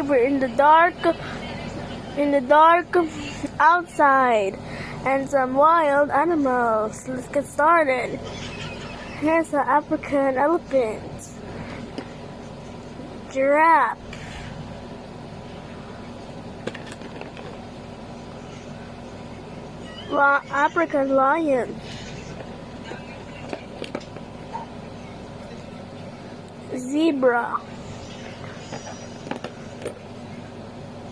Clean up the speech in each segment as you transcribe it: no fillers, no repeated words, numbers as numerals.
zebra in the dark outside, and some wild animals. Let's get started. Here's an African elephant, giraffe, African lion, zebra,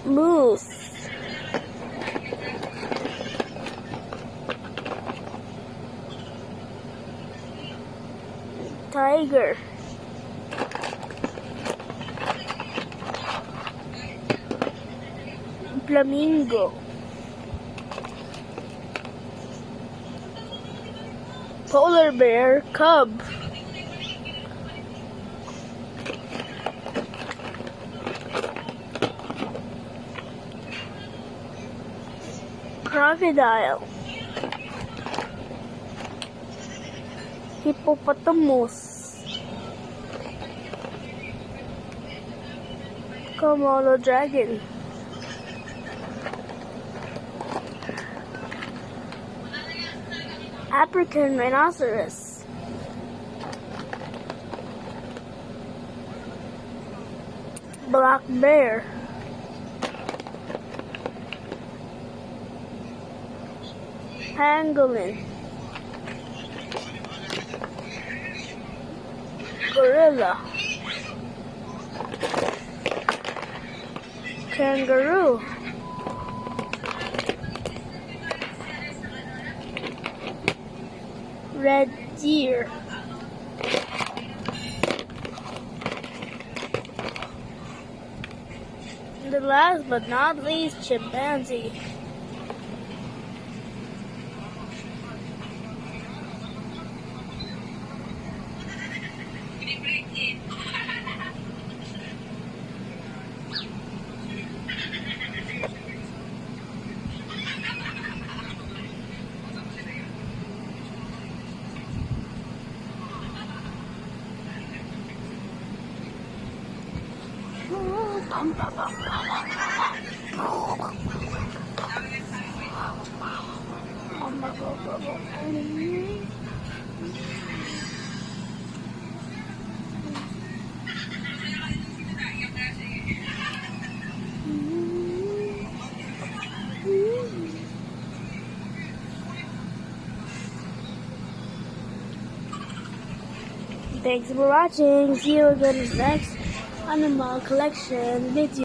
moose, tiger, flamingo, polar bear, cub, crocodile, hippopotamus, Komodo dragon, African rhinoceros, black bear, pangolin, gorilla, kangaroo, red deer, and the last but not least, chimpanzee. Thanks for watching. See you again in the next animal collection video.